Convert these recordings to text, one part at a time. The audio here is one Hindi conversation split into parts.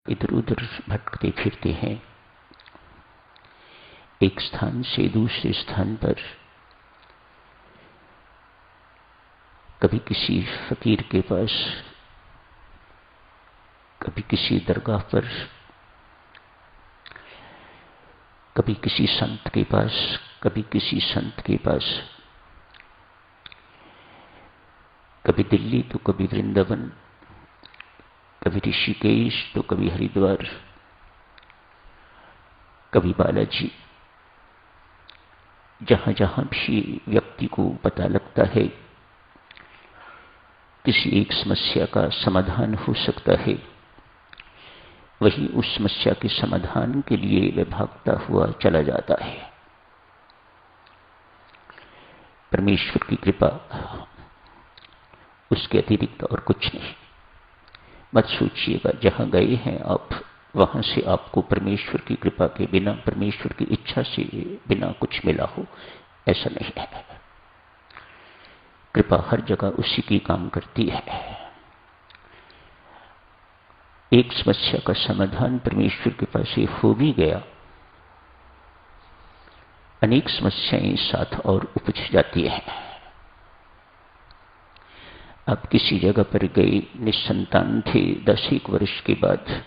इधर उधर भटकते फिरते हैं, एक स्थान से दूसरे स्थान पर, कभी किसी फकीर के पास, कभी किसी दरगाह पर, कभी किसी संत के पास, कभी किसी संत के पास, कभी दिल्ली तो कभी वृंदावन, कभी ऋषिकेश तो कभी हरिद्वार, कभी बालाजी। जहां जहां भी व्यक्ति को पता लगता है किसी एक समस्या का समाधान हो सकता है, वही उस समस्या के समाधान के लिए वह भागता हुआ चला जाता है। परमेश्वर की कृपा, उसके अतिरिक्त और कुछ नहीं। मत सोचिएगा जहां गए हैं आप, वहां से आपको परमेश्वर की कृपा के बिना, परमेश्वर की इच्छा से बिना कुछ मिला हो, ऐसा नहीं है। कृपा हर जगह उसी की काम करती है। एक समस्या का समाधान परमेश्वर के पास से हो भी गया, अनेक समस्याएं साथ और उपज जाती हैं। आप किसी जगह पर गए, निसंतान थे, 10 वर्ष के बाद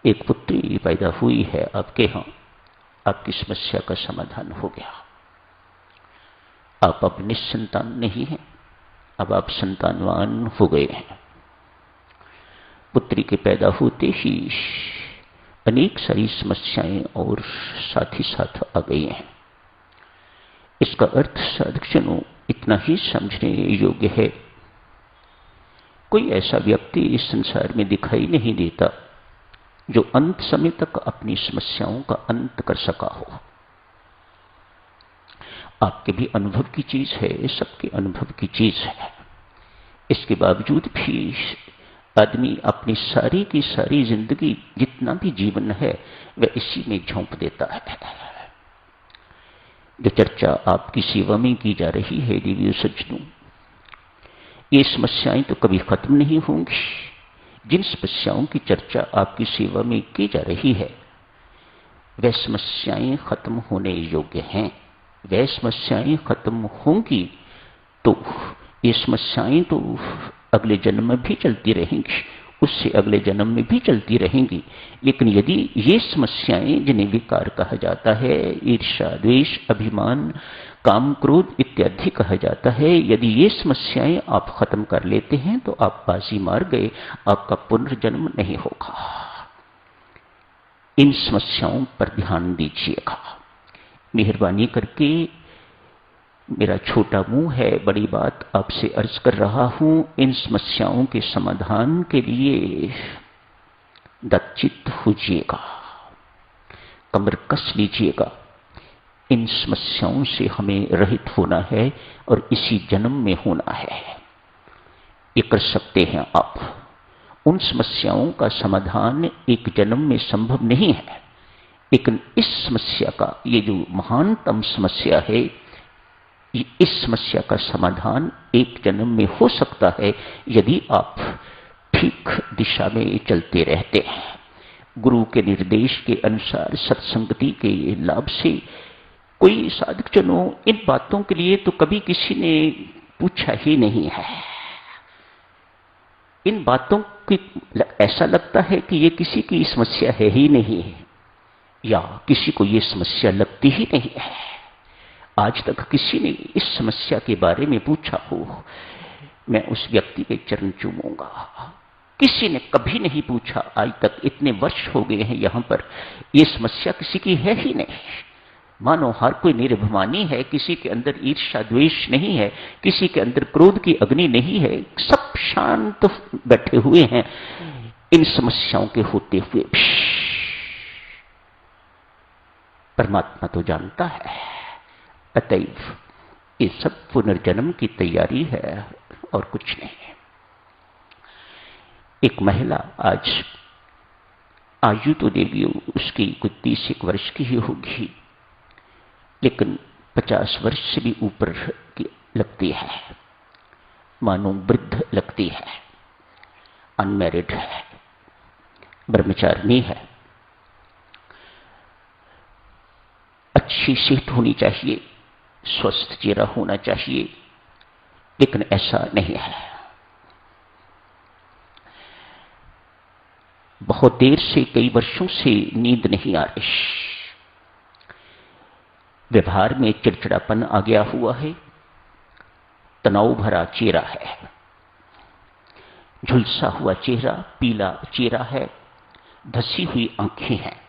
एक पुत्री पैदा हुई है आपके यहां, आपकी समस्या का समाधान हो गया। आप अब निसंतान नहीं हैं, अब आप संतानवान हो गए हैं। पुत्री के पैदा होते ही अनेक सारी समस्याएं और साथ ही साथ आ गई हैं। इसका अर्थ साधकजनों इतना ही समझने योग्य है, कोई ऐसा व्यक्ति इस संसार में दिखाई नहीं देता जो अंत समय तक अपनी समस्याओं का अंत कर सका हो। आपके भी अनुभव की चीज है, सबके अनुभव की चीज है। इसके बावजूद भी आदमी अपनी सारी की सारी जिंदगी, जितना भी जीवन है, वह इसी में झोंक देता है। जो चर्चा आपकी सेवा में की जा रही है देवी सज्जनों, ये समस्याएं तो कभी खत्म नहीं होंगी। जिन समस्याओं की चर्चा आपकी सेवा में की जा रही है, वह समस्याएं खत्म होने योग्य हैं। वह समस्याएं खत्म होंगी तो ये समस्याएं तो अगले जन्म में भी चलती रहेंगी, उससे अगले जन्म में भी चलती रहेंगी। लेकिन यदि ये समस्याएं, जिन्हें विकार कहा जाता है, ईर्ष्या, द्वेष, अभिमान, काम, क्रोध इत्यादि कहा जाता है, यदि ये समस्याएं आप खत्म कर लेते हैं तो आप बाजी मार गए, आपका पुनर्जन्म नहीं होगा। इन समस्याओं पर ध्यान दीजिएगा। मेहरबानी करके, मेरा छोटा मुंह है, बड़ी बात आपसे अर्ज कर रहा हूं, इन समस्याओं के समाधान के लिए दत्चित होजिएगा, कमर कस लीजिएगा। इन समस्याओं से हमें रहित होना है और इसी जन्म में होना है। ये कर सकते हैं आप। उन समस्याओं का समाधान एक जन्म में संभव नहीं है, लेकिन इस समस्या का, ये जो महानतम समस्या है, इस समस्या का समाधान एक जन्म में हो सकता है यदि आप ठीक दिशा में चलते रहते हैं। गुरु के निर्देश के अनुसार, सत्संगति के लाभ से कोई साधकजनों इन बातों के लिए तो कभी किसी ने पूछा ही नहीं है। इन बातों की ऐसा लगता है कि ये किसी की समस्या है ही नहीं है, या किसी को ये समस्या लगती ही नहीं है। आज तक किसी ने इस समस्या के बारे में पूछा हो, मैं उस व्यक्ति के चरण चूमूंगा। किसी ने कभी नहीं पूछा आज तक। इतने वर्ष हो गए हैं यहां पर, यह समस्या किसी की है ही नहीं। मानो हर कोई निर्भिमानी है, किसी के अंदर ईर्ष्या द्वेष नहीं है, किसी के अंदर क्रोध की अग्नि नहीं है, सब शांत बैठे हुए हैं इन समस्याओं के होते हुए भी। परमात्मा तो जानता है, अतएव ये सब पुनर्जन्म की तैयारी है और कुछ नहीं है। एक महिला, आज आयु तो देवी उसकी कुछ 30 वर्ष की ही होगी, लेकिन 50 वर्ष से भी ऊपर की लगती है, मानो वृद्ध लगती है, अनमैरिड है, ब्रह्मचारिणी है, अच्छी सेहत होनी चाहिए, स्वस्थ चेहरा होना चाहिए, लेकिन ऐसा नहीं है। बहुत देर से, कई वर्षों से नींद नहीं आ रही, व्यवहार में चिड़चिड़ापन आ गया हुआ है, तनाव भरा चेहरा है, झुलसा हुआ चेहरा, पीला चेहरा है, धसी हुई आंखें हैं।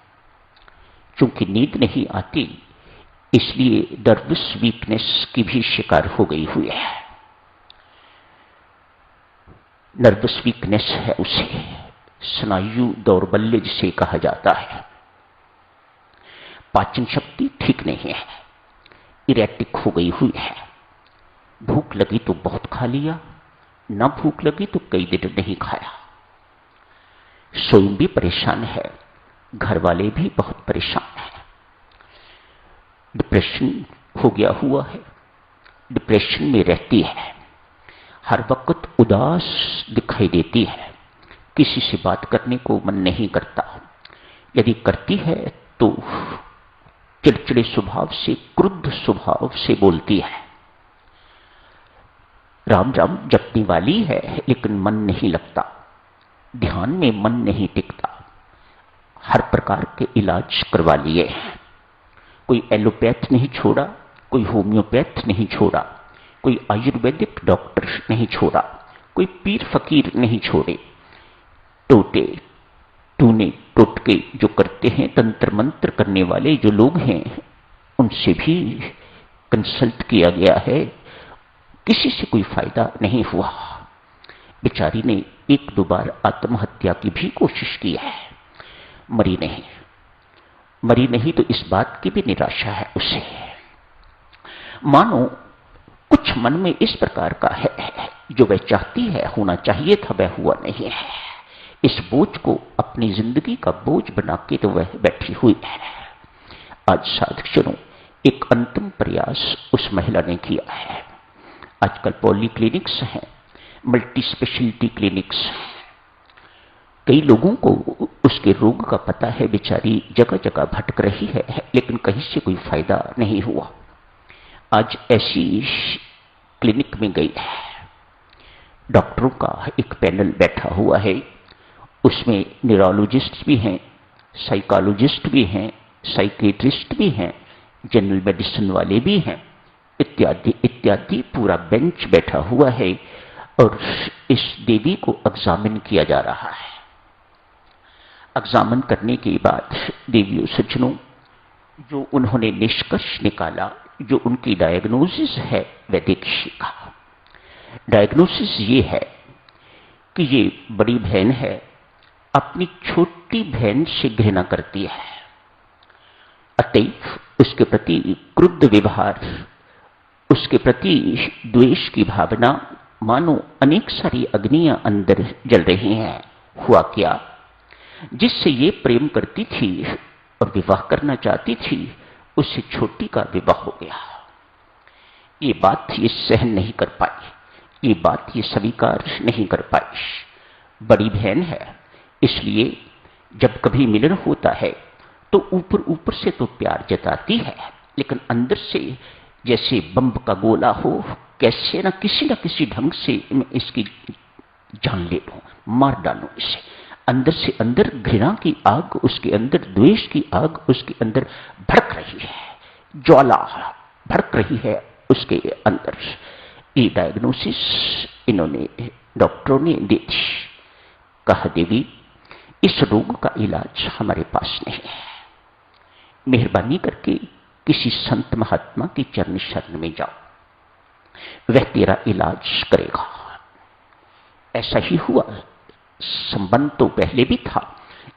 चूंकि नींद नहीं आती, इसलिए नर्वस वीकनेस की भी शिकार हो गई हुई है। नर्वस वीकनेस है उसे, स्नायु दौर्बल्य जिसे कहा जाता है। पाचन शक्ति ठीक नहीं है, इरेटिक हो गई हुई है। भूख लगी तो बहुत खा लिया, ना भूख लगी तो कई दिन नहीं खाया। स्वयं भी परेशान है, घर वाले भी बहुत परेशान हैं। डिप्रेशन हो गया हुआ है, डिप्रेशन में रहती है, हर वक्त उदास दिखाई देती है, किसी से बात करने को मन नहीं करता, यदि करती है तो चिड़चिड़े स्वभाव से, क्रुद्ध स्वभाव से बोलती है। राम राम जपने वाली है, लेकिन मन नहीं लगता, ध्यान में मन नहीं टिकता। हर प्रकार के इलाज करवा लिए हैं, कोई एलोपैथ नहीं छोड़ा, कोई होम्योपैथ नहीं छोड़ा, कोई आयुर्वेदिक डॉक्टर नहीं छोड़ा, कोई पीर फकीर नहीं छोड़े। टोटे टूने टोटके जो करते हैं, तंत्र मंत्र करने वाले जो लोग हैं, उनसे भी कंसल्ट किया गया है, किसी से कोई फायदा नहीं हुआ। बेचारी ने एक दो बार आत्महत्या की भी कोशिश की है, मरी नहीं। मरी नहीं तो इस बात की भी निराशा है उसे, मानो कुछ मन में इस प्रकार का है, जो वह चाहती है होना चाहिए था वह हुआ नहीं है। इस बोझ को अपनी जिंदगी का बोझ बना के तो वह बैठी हुई है। आज साधकजनों, एक अंतिम प्रयास उस महिला ने किया है। आजकल पॉली क्लिनिक्स हैं, मल्टी स्पेशलिटी क्लिनिक्स। कई लोगों को उसके रोग का पता है, बेचारी जगह जगह भटक रही है, लेकिन कहीं से कोई फायदा नहीं हुआ। आज ऐसी क्लिनिक में गई है, डॉक्टरों का एक पैनल बैठा हुआ है, उसमें न्यूरोलॉजिस्ट भी हैं, साइकोलॉजिस्ट भी हैं, साइकेट्रिस्ट भी हैं, जनरल मेडिसिन वाले भी हैं, इत्यादि इत्यादि। पूरा बेंच बैठा हुआ है और इस देवी को एग्जामिन किया जा रहा है। एग्जामिन करने के बाद देवियों सज्जनों, जो उन्होंने निष्कर्ष निकाला, जो उनकी डायग्नोसिस है, वह देखिएगा। डायग्नोसिस ये है कि ये बड़ी बहन है, अपनी छोटी बहन से घृणा करती है, अतएव उसके प्रति क्रुद्ध व्यवहार, उसके प्रति द्वेष की भावना, मानो अनेक सारी अग्नियां अंदर जल रही हैं। हुआ क्या, जिससे ये प्रेम करती थी और विवाह करना चाहती थी, उससे छोटी का विवाह हो गया। ये बात ये सहन नहीं कर पाई, ये बात ये स्वीकार नहीं कर पाई। बड़ी बहन है, इसलिए जब कभी मिलन होता है तो ऊपर ऊपर से तो प्यार जताती है, लेकिन अंदर से जैसे बम का गोला हो, कैसे ना किसी ढंग से मैं इसकी जान ले लूं, मार डालूं इसे। अंदर से अंदर घृणा की आग, उसके अंदर द्वेष की आग उसके अंदर भड़क रही है, ज्वाला भड़क रही है उसके अंदर। ये डायग्नोसिस इन्होंने, डॉक्टरों ने दी थी। कहा, देवी इस रोग का इलाज हमारे पास नहीं है, मेहरबानी करके किसी संत महात्मा की चरण शरण में जाओ, वह तेरा इलाज करेगा। ऐसा ही हुआ। संबंध तो पहले भी था,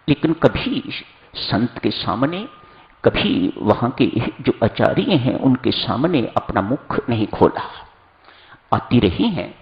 लेकिन कभी संत के सामने, कभी वहां के जो आचार्य हैं उनके सामने अपना मुख नहीं खोला। आती रही हैं,